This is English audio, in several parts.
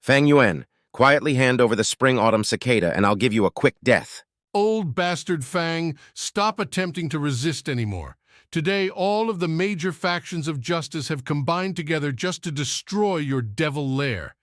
Fang Yuan, quietly hand over the spring-autumn cicada and I'll give you a quick death. Old bastard Fang, stop attempting to resist anymore. Today, all of the major factions of justice have combined together just to destroy your devil lair.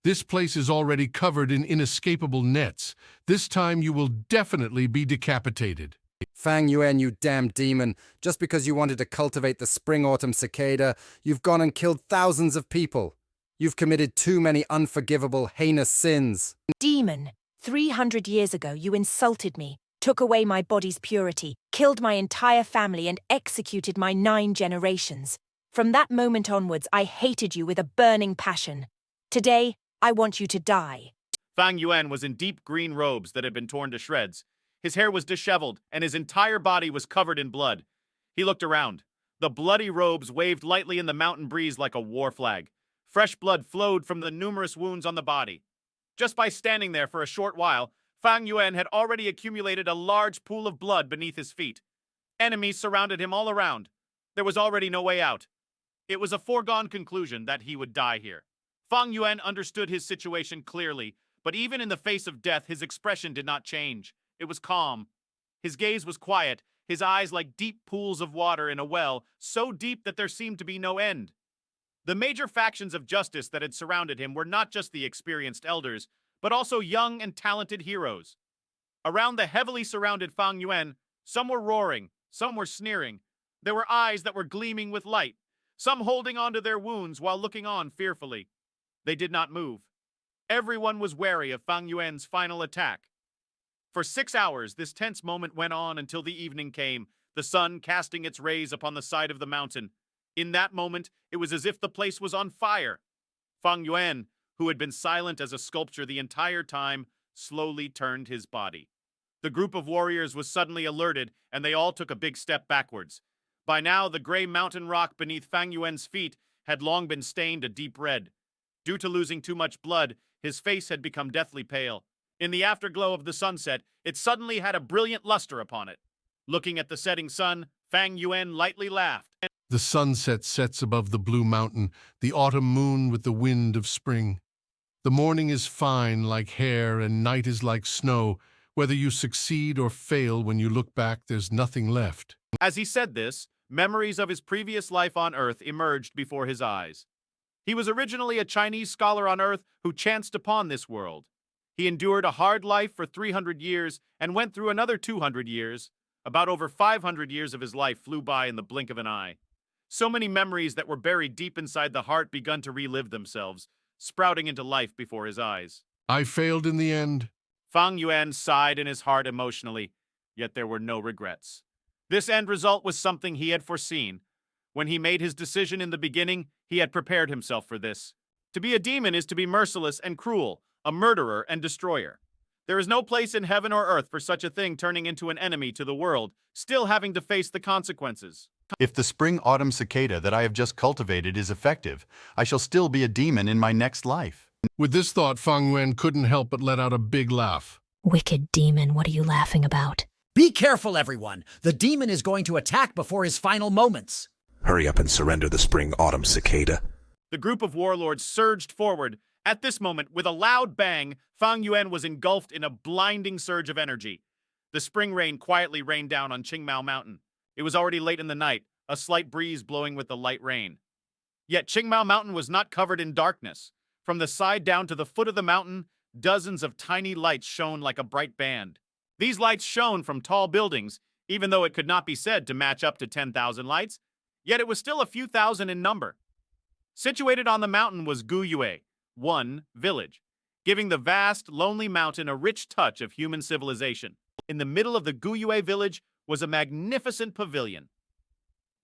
This place is already covered in inescapable nets. This time you will definitely be decapitated. Fang Yuan, you damn demon. Just because you wanted to cultivate the spring-autumn cicada, you've gone and killed thousands of people. You've committed too many unforgivable, heinous sins. Demon, 300 years ago you insulted me, took away my body's purity, killed my entire family and executed my 9 generations. From that moment onwards, I hated you with a burning passion. Today, I want you to die. Fang Yuan was in deep green robes that had been torn to shreds. His hair was disheveled, and his entire body was covered in blood. He looked around. The bloody robes waved lightly in the mountain breeze like a war flag. Fresh blood flowed from the numerous wounds on the body. Just by standing there for a short while, Fang Yuan had already accumulated a large pool of blood beneath his feet. Enemies surrounded him all around. There was already no way out. It was a foregone conclusion that he would die here. Fang Yuan understood his situation clearly, but even in the face of death, his expression did not change. It was calm. His gaze was quiet, his eyes like deep pools of water in a well, so deep that there seemed to be no end. The major factions of justice that had surrounded him were not just the experienced elders, but also young and talented heroes. Around the heavily surrounded Fang Yuan, some were roaring, some were sneering. There were eyes that were gleaming with light, some holding onto their wounds while looking on fearfully. They did not move. Everyone was wary of Fang Yuan's final attack. For 6 hours, this tense moment went on until the evening came, the sun casting its rays upon the side of the mountain. In that moment, it was as if the place was on fire. Fang Yuan, who had been silent as a sculpture the entire time, slowly turned his body. The group of warriors was suddenly alerted, and they all took a big step backwards. By now, the gray mountain rock beneath Fang Yuan's feet had long been stained a deep red. Due to losing too much blood, his face had become deathly pale. In the afterglow of the sunset, it suddenly had a brilliant luster upon it. Looking at the setting sun, Fang Yuan lightly laughed. The sunset sets above the blue mountain, the autumn moon with the wind of spring. The morning is fine like hair and night is like snow. Whether you succeed or fail, when you look back, there's nothing left. As he said this, memories of his previous life on Earth emerged before his eyes. He was originally a Chinese scholar on Earth who chanced upon this world. He endured a hard life for 300 years and went through another 200 years. About over 500 years of his life flew by in the blink of an eye. So many memories that were buried deep inside the heart begun to relive themselves, sprouting into life before his eyes. I failed in the end. Fang Yuan sighed in his heart emotionally, yet there were no regrets. This end result was something he had foreseen. When he made his decision in the beginning, he had prepared himself for this. To be a demon is to be merciless and cruel, a murderer and destroyer. There is no place in heaven or earth for such a thing turning into an enemy to the world, still having to face the consequences. If the spring-autumn cicada that I have just cultivated is effective, I shall still be a demon in my next life. With this thought, Fang Yuan couldn't help but let out a big laugh. Wicked demon, what are you laughing about? Be careful, everyone. The demon is going to attack before his final moments. Hurry up and surrender the spring-autumn cicada. The group of warlords surged forward. At this moment, with a loud bang, Fang Yuan was engulfed in a blinding surge of energy. The spring rain quietly rained down on Qingmao Mountain. It was already late in the night, a slight breeze blowing with the light rain. Yet Qingmao Mountain was not covered in darkness. From the side down to the foot of the mountain, dozens of tiny lights shone like a bright band. These lights shone from tall buildings, even though it could not be said to match up to 10,000 lights, yet it was still a few thousand in number. Situated on the mountain was Guyue, one village, giving the vast, lonely mountain a rich touch of human civilization. In the middle of the Guyue village was a magnificent pavilion.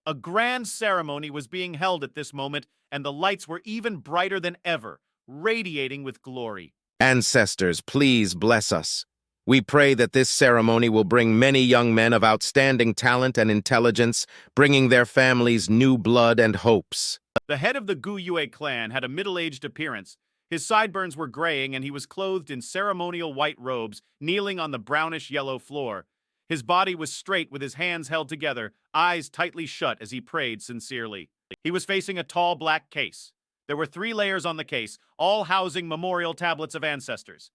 A grand ceremony was being held at this moment, and the lights were even brighter than ever, radiating with glory. Ancestors, please bless us. We pray that this ceremony will bring many young men of outstanding talent and intelligence, bringing their families new blood and hopes. The head of the Guyue clan had a middle-aged appearance. His sideburns were graying, and he was clothed in ceremonial white robes, kneeling on the brownish-yellow floor. His body was straight with his hands held together, eyes tightly shut as he prayed sincerely. He was facing a tall black case. There were 3 layers on the case, all housing memorial tablets of ancestors.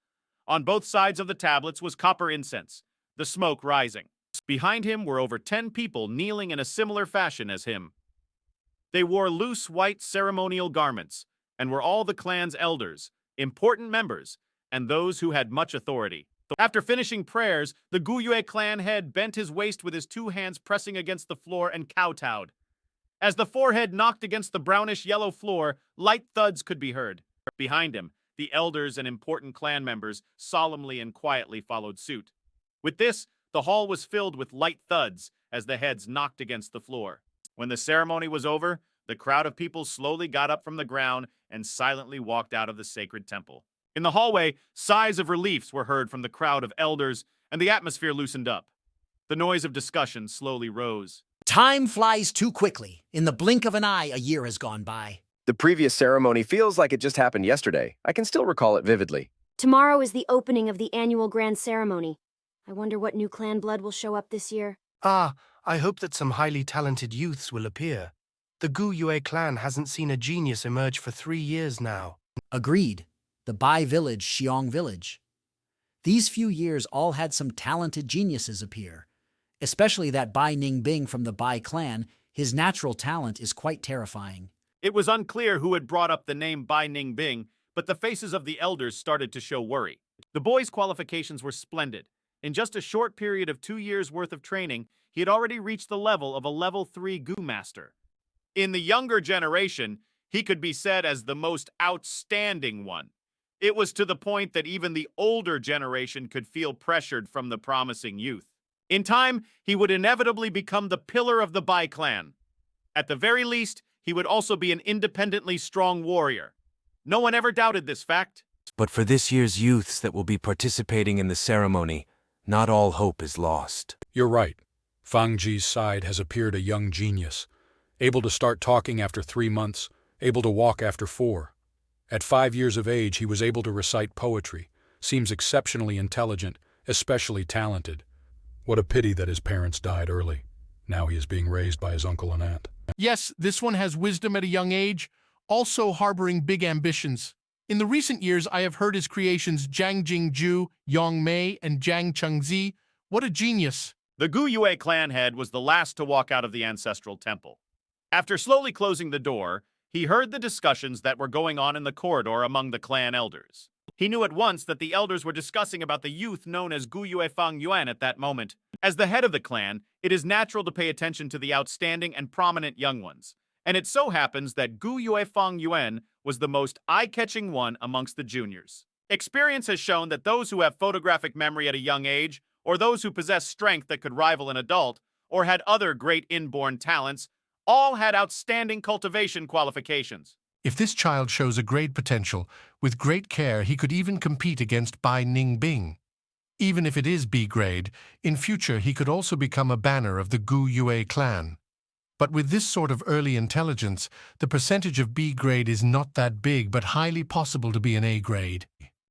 On both sides of the tablets was copper incense, the smoke rising. Behind him were over 10 people kneeling in a similar fashion as him. They wore loose white ceremonial garments and were all the clan's elders, important members, and those who had much authority. After finishing prayers, the Guyue clan head bent his waist with his 2 hands pressing against the floor and kowtowed. As the forehead knocked against the brownish-yellow floor, light thuds could be heard. Behind him, the elders and important clan members solemnly and quietly followed suit. With this, the hall was filled with light thuds as the heads knocked against the floor. When the ceremony was over, the crowd of people slowly got up from the ground and silently walked out of the sacred temple. In the hallway, sighs of relief were heard from the crowd of elders, and the atmosphere loosened up. The noise of discussion slowly rose. Time flies too quickly. In the blink of an eye, a year has gone by. The previous ceremony feels like it just happened yesterday. I can still recall it vividly. Tomorrow is the opening of the annual grand ceremony. I wonder what new clan blood will show up this year. Ah, I hope that some highly talented youths will appear. The Guyue clan hasn't seen a genius emerge for 3 years now. Agreed. The Bai village, Xiong village. These few years all had some talented geniuses appear. Especially that Bai Ningbing from the Bai clan. His natural talent is quite terrifying. It was unclear who had brought up the name Bai Ningbing, but the faces of the elders started to show worry. The boy's qualifications were splendid. In just a short period of 2 years' worth of training, he had already reached the level of a level 3 Gu master. In the younger generation, he could be said as the most outstanding one. It was to the point that even the older generation could feel pressured from the promising youth. In time, he would inevitably become the pillar of the Bai clan. At the very least, he would also be an independently strong warrior. No one ever doubted this fact. But for this year's youths that will be participating in the ceremony, not all hope is lost. You're right. Fang Ji's side has appeared a young genius, able to start talking after 3 months, able to walk after 4. At 5 years of age, he was able to recite poetry, seems exceptionally intelligent, especially talented. What a pity that his parents died early. Now he is being raised by his uncle and aunt. Yes, this one has wisdom at a young age, also harboring big ambitions. In the recent years, I have heard his creations Jiang Jingju, Yang Mei, and Jiang Chengzi. What a genius! The Guyue clan head was the last to walk out of the ancestral temple. After slowly closing the door, he heard the discussions that were going on in the corridor among the clan elders. He knew at once that the elders were discussing about the youth known as Guyue Fang Yuan at that moment. As the head of the clan, it is natural to pay attention to the outstanding and prominent young ones. And it so happens that Guyue Fang Yuan was the most eye-catching one amongst the juniors. Experience has shown that those who have photographic memory at a young age, or those who possess strength that could rival an adult, or had other great inborn talents, all had outstanding cultivation qualifications. If this child shows a great potential, with great care he could even compete against Bai Ningbing. Even if it is B grade, in future he could also become a banner of the Guyue clan. But with this sort of early intelligence, the percentage of B grade is not that big but highly possible to be an A grade.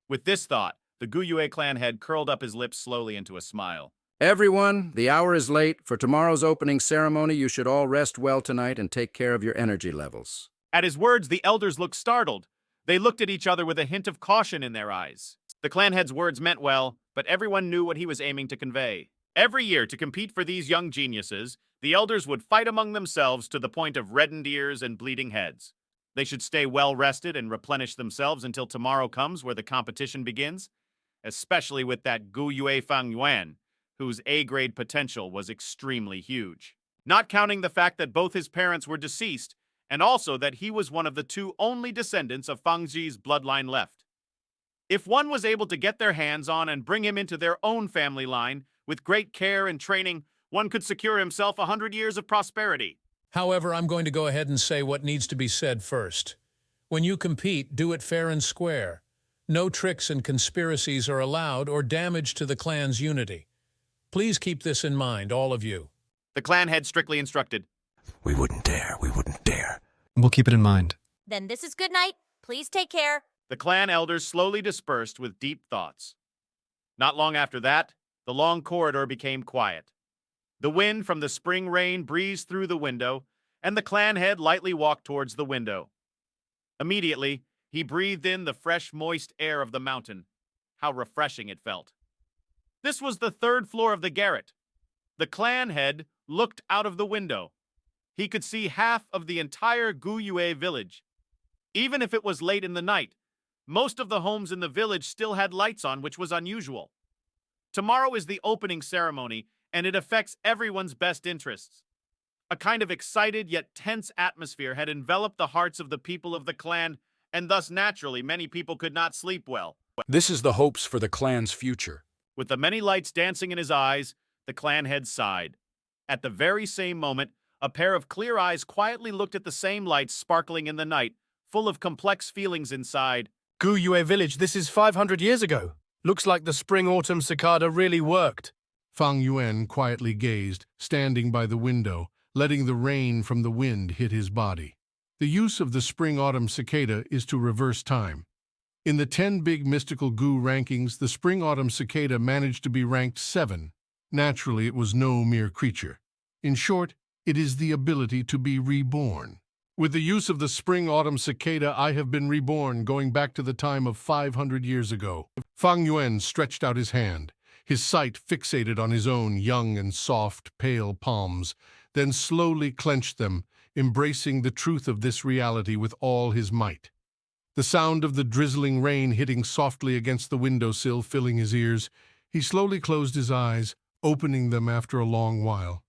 With this thought, the Guyue clan head curled up his lips slowly into a smile. Everyone, the hour is late. For tomorrow's opening ceremony, you should all rest well tonight and take care of your energy levels. At his words, the elders looked startled. They looked at each other with a hint of caution in their eyes. The clan head's words meant well, but everyone knew what he was aiming to convey. Every year, to compete for these young geniuses, the elders would fight among themselves to the point of reddened ears and bleeding heads. They should stay well-rested and replenish themselves until tomorrow comes where the competition begins, especially with that Guyue Fang Yuan, whose A-grade potential was extremely huge. Not counting the fact that both his parents were deceased, and also that he was one of the 2 only descendants of Fang Ji's bloodline left. If one was able to get their hands on and bring him into their own family line, with great care and training, one could secure himself 100 years of prosperity. However, I'm going to go ahead and say what needs to be said first. When you compete, do it fair and square. No tricks and conspiracies are allowed or damage to the clan's unity. Please keep this in mind, all of you. The clan head strictly instructed. We wouldn't dare. We wouldn't dare. We'll keep it in mind. Then this is good night. Please take care. The clan elders slowly dispersed with deep thoughts. Not long after that, the long corridor became quiet. The wind from the spring rain breezed through the window, and the clan head lightly walked towards the window. Immediately, he breathed in the fresh, moist air of the mountain. How refreshing it felt. This was the third floor of the garret. The clan head looked out of the window. He could see half of the entire Guyue village. Even if it was late in the night, most of the homes in the village still had lights on, which was unusual. Tomorrow is the opening ceremony, and it affects everyone's best interests. A kind of excited yet tense atmosphere had enveloped the hearts of the people of the clan, and thus naturally many people could not sleep well. This is the hopes for the clan's future. With the many lights dancing in his eyes, the clan head sighed. At the very same moment, a pair of clear eyes quietly looked at the same lights sparkling in the night, full of complex feelings inside. Guyue village, this is 500 years ago. Looks like the spring-autumn cicada really worked. Fang Yuan quietly gazed, standing by the window, letting the rain from the wind hit his body. The use of the spring-autumn cicada is to reverse time. In the 10 big mystical Gu rankings, the spring-autumn cicada managed to be ranked 7. Naturally, it was no mere creature. In short, it is the ability to be reborn. With the use of the spring-autumn cicada, I have been reborn, going back to the time of 500 years ago. Fang Yuan stretched out his hand, his sight fixated on his own young and soft, pale palms, then slowly clenched them, embracing the truth of this reality with all his might. The sound of the drizzling rain hitting softly against the windowsill filling his ears, he slowly closed his eyes, opening them after a long while.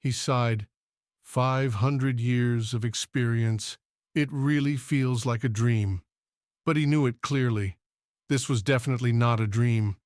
He sighed. 500 years of experience. It really feels like a dream. But he knew it clearly. This was definitely not a dream.